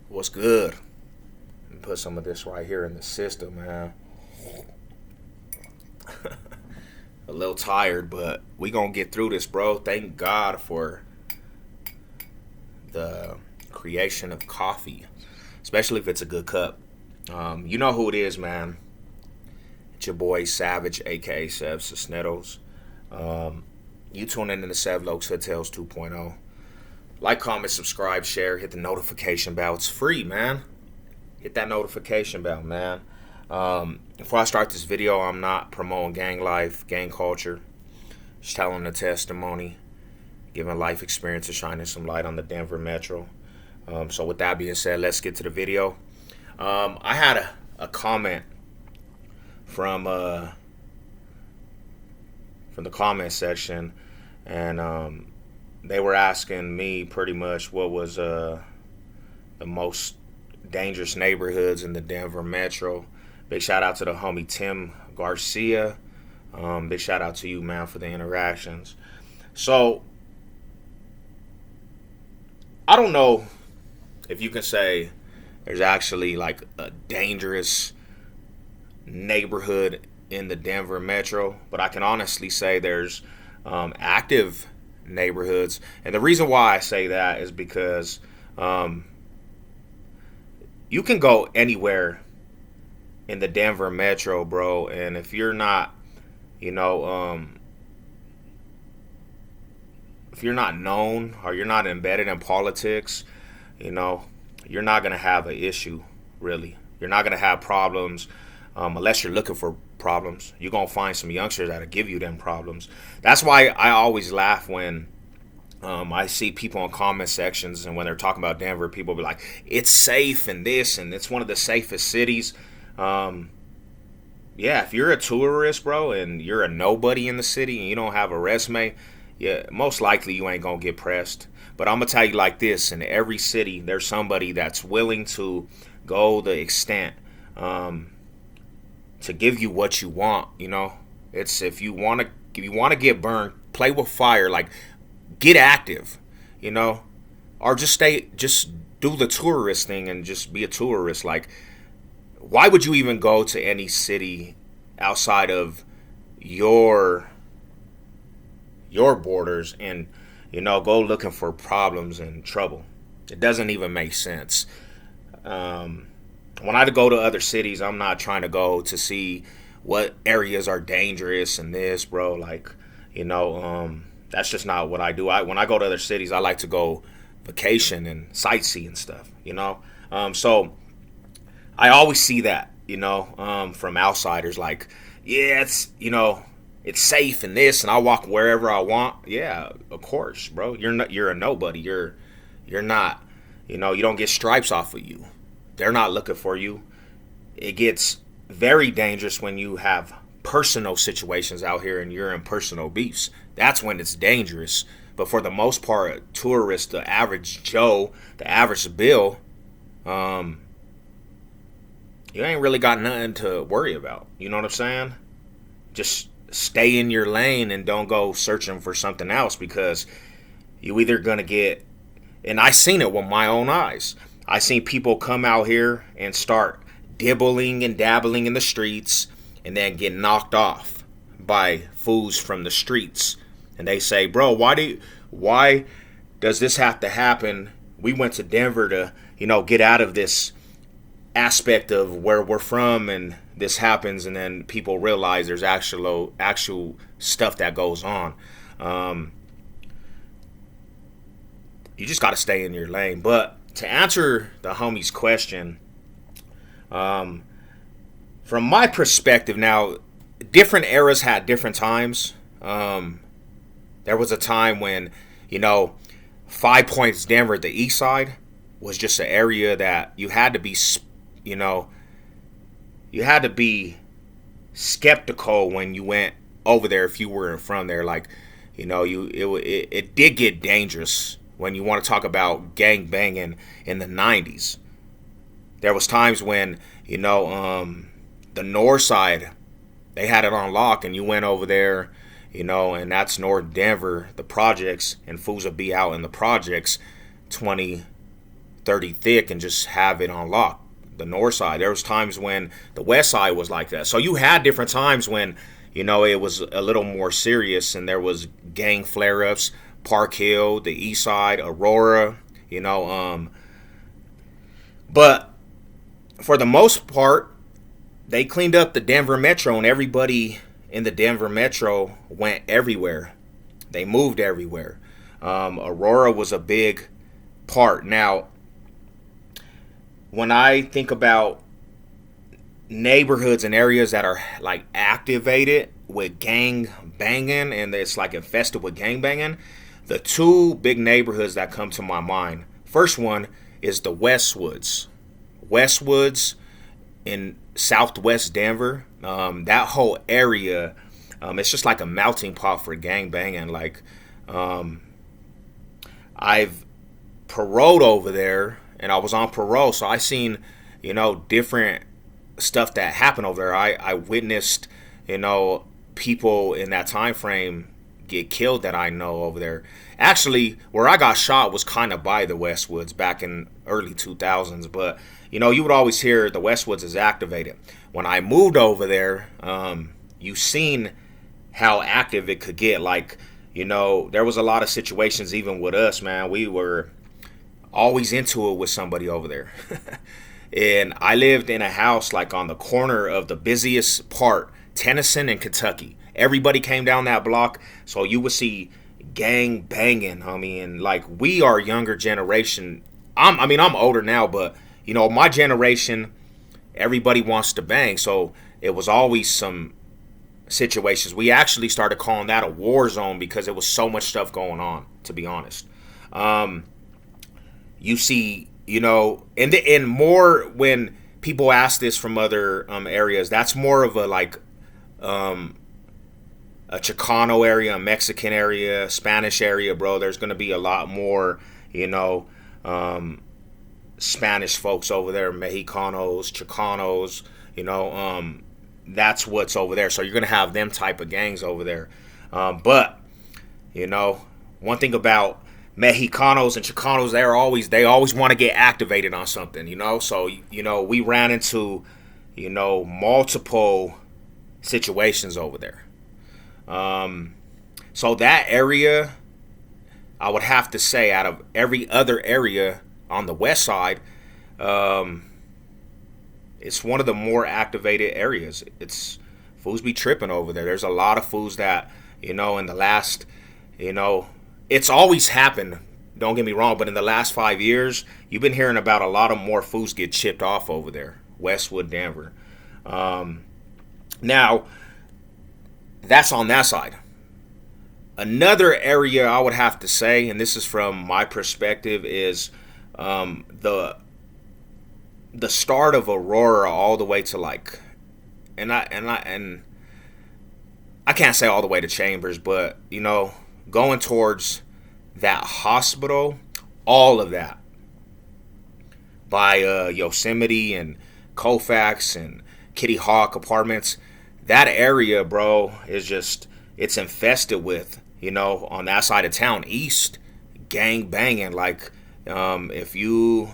What's good? Put some of this right here in the system, man. A little tired, but we gonna get through this, bro. Thank God for the creation of coffee, especially if it's a good cup. You know who it is, man. It's your boy Savage, aka Sev Cisneros. You tune in to Sev Lokes Hotels 2.0. Like, comment, subscribe, share, hit the notification bell. It's free, man. Hit that notification bell, man. Before I start this video, I'm not promoting gang life, gang culture. Just telling a testimony, giving life experiences, shining some light on the Denver Metro. So with that being said, let's get to the video. I had a comment from the comment section, and they were asking me pretty much what was the most dangerous neighborhoods in the Denver Metro. Big shout out to the homie Tim Garcia. Big shout out to you, man, for the interactions. So I don't know if you can say there's actually like a dangerous neighborhood in the Denver Metro, but I can honestly say there's active neighborhoods. And the reason why I say that is because you can go anywhere in the Denver Metro, bro, and if you're not, you know, if you're not known or you're not embedded in politics, you know, you're not gonna have an issue, really. You're not gonna have problems unless you're looking for problems. You're gonna find some youngsters that'll give you them problems. That's why I always laugh when I see people in comment sections, and when they're talking about Denver, people be like, "It's safe and this, and it's one of the safest cities." Yeah, if you're a tourist, bro, and you're a nobody in the city and you don't have a resume, yeah, most likely you ain't gonna get pressed. But I'm gonna tell you like this: in every city, there's somebody that's willing to go the extent to give you what you want. You know, it's if you wanna get burned, play with fire. Like, get active, you know, or just do the tourist thing and just be a tourist. Like, why would you even go to any city outside of your borders and, you know, go looking for problems and trouble? It doesn't even make sense. When I go to other cities, I'm not trying to go to see what areas are dangerous and this, bro. Like, you know, that's just not what I do. When I go to other cities, I like to go vacation and sightsee and stuff, you know. So I always see that, you know, from outsiders, like, yeah, it's, you know, it's safe and this, and I walk wherever I want. Yeah, of course, bro. You're a nobody. You're not, you know, you don't get stripes off of you. They're not looking for you. It gets very dangerous when you have personal situations out here and you're in personal beefs. That's when it's dangerous. But for the most part, tourists, the average Joe, the average Bill, you ain't really got nothing to worry about. You know what I'm saying? Just stay in your lane and don't go searching for something else, because you either gonna get, and I seen it with my own eyes. I seen people come out here and start dibbling and dabbling in the streets and then get knocked off by fools from the streets. And they say, bro, why does this have to happen? We went to Denver to, you know, get out of this aspect of where we're from, and this happens, and then people realize there's actual stuff that goes on. You just got to stay in your lane. But to answer the homie's question, from my perspective, now, different eras had different times. There was a time when, you know, 5 Points, Denver, the east side, was just an area that you had to be, you know, you had to be skeptical when you went over there if you weren't from there. Like, you know, it did get dangerous when you want to talk about gang banging in the 90s. There was times when, you know, the north side, they had it on lock, and you went over there, you know, and that's North Denver, the projects, and fools would be out in the projects 20, 30 thick and just have it on lock. The north side, there was times when the west side was like that. So you had different times when, it was a little more serious and there was gang flare-ups. Park Hill, the east side, Aurora, but for the most part, they cleaned up the Denver Metro, and everybody in the Denver Metro went everywhere. They moved everywhere. Aurora was a big part. Now, when I think about neighborhoods and areas that are like activated with gang banging and it's like infested with gang banging, the two big neighborhoods that come to my mind, first one is the Westwoods. Westwoods in southwest Denver. That whole area, it's just like a melting pot for gang banging. Like, I've paroled over there, and I was on parole, so I seen, different stuff that happened over there. I witnessed, people in that time frame get killed that I know over there. Actually, where I got shot was kind of by the Westwoods back in early 2000s, but you would always hear the Westwoods is activated. When I moved over there, you seen how active it could get. Like, there was a lot of situations even with us, man. We were always into it with somebody over there. And I lived in a house like on the corner of the busiest part, Tennyson and Kentucky. Everybody came down that block, so you would see gang banging, homie. And like, we are younger generation. I'm older now, but my generation, everybody wants to bang. So it was always some situations. We actually started calling that a war zone because there was so much stuff going on, to be honest. You see, and more when people ask this from other areas, that's more of a like a Chicano area, a Mexican area, Spanish area, bro. There's going to be a lot more, Spanish folks over there, Mexicanos, Chicanos, that's what's over there. So you're going to have them type of gangs over there. But, one thing about Mexicanos and Chicanos, they always want to get activated on something, So, we ran into, multiple situations over there. So that area, I would have to say, out of every other area on the west side, it's one of the more activated areas. It's fools be tripping over there. There's a lot of fools that, in the last, it's always happened. Don't get me wrong, but in the last 5 years, you've been hearing about a lot of more fools get chipped off over there, Westwood, Denver. Now, that's on that side. Another area I would have to say, and this is from my perspective, is the start of Aurora all the way to like, and I can't say all the way to Chambers, but going towards that hospital, all of that by Yosemite and Colfax and Kitty Hawk Apartments. That area, bro, is just, it's infested with, on that side of town, east, gang banging. Like, if you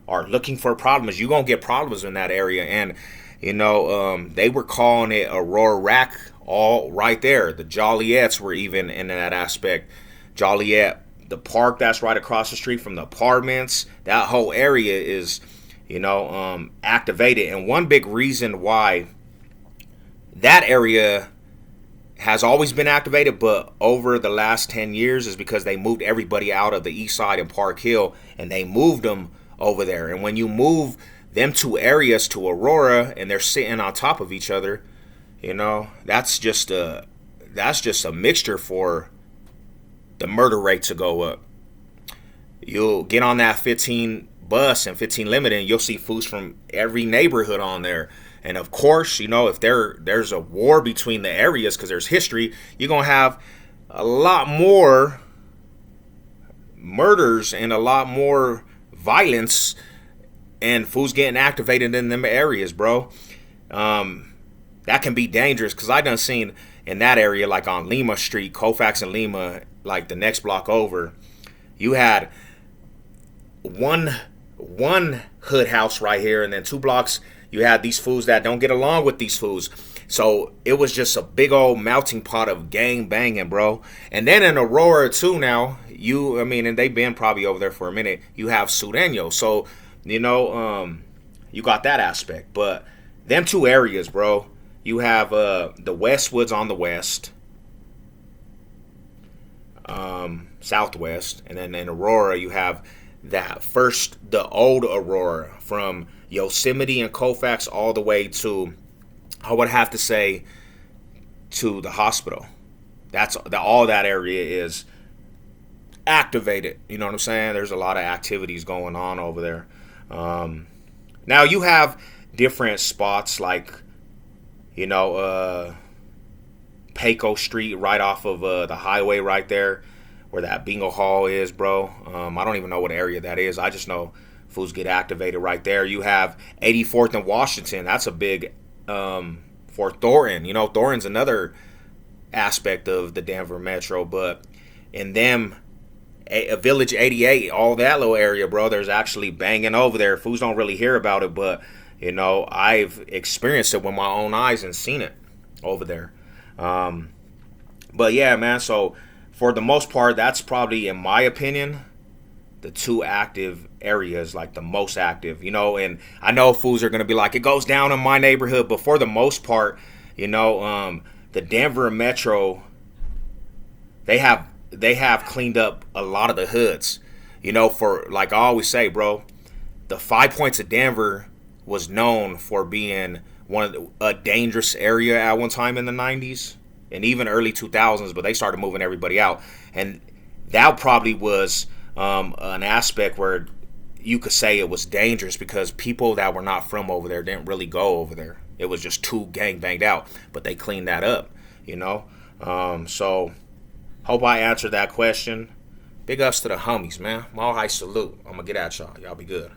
are looking for problems, you're going to get problems in that area. And, they were calling it Aurora Rack all right there. The Joliets were even in that aspect. Joliet, the park that's right across the street from the apartments, that whole area is, activated. And one big reason why that area has always been activated, but over the last 10 years is because they moved everybody out of the east side and Park Hill, and they moved them over there. And when you move them two areas to Aurora and they're sitting on top of each other, that's just a mixture for the murder rate to go up. You'll get on that 15 bus and 15 limit, and you'll see fools from every neighborhood on there. And of course, if there's a war between the areas, because there's history, you're going to have a lot more murders and a lot more violence and fools getting activated in them areas, bro. That can be dangerous, because I done seen in that area, like on Lima Street, Colfax and Lima, like the next block over, you had one hood house right here, and then 2 blocks you had these fools that don't get along with these fools. So it was just a big old melting pot of gang banging, bro. And then in Aurora too now, and they've been probably over there for a minute, you have Sureño. So, you got that aspect. But them two areas, bro, you have the Westwoods on the west, southwest, and then in Aurora you have the old Aurora from Yosemite and Colfax all the way to, I would have to say, to the hospital. All that area is activated. You know what I'm saying? There's a lot of activities going on over there. Now you have different spots like, Pecos Street right off of the highway right there where that bingo hall is, bro. I don't even know what area that is. I just know fools get activated right there. You have 84th and Washington. That's a big for Thornton. Thornton's another aspect of the Denver Metro, but in them, Village 88, all that little area, bro, there's actually banging over there. Fools don't really hear about it, but I've experienced it with my own eyes and seen it over there. But yeah, man, so for the most part, that's probably, in my opinion, the two active areas, like the most active, and I know fools are going to be like, it goes down in my neighborhood, but for the most part, the Denver Metro, they have cleaned up a lot of the hoods, for, like I always say, bro, the 5 Points of Denver was known for being a dangerous area at one time in the 90s and even early 2000s, but they started moving everybody out, and that probably was an aspect where you could say it was dangerous because people that were not from over there didn't really go over there. It was just too gang banged out, but they cleaned that up, so hope I answered that question. Big ups to the homies, man. Mile High salute. I'm gonna get at y'all. Y'all be good.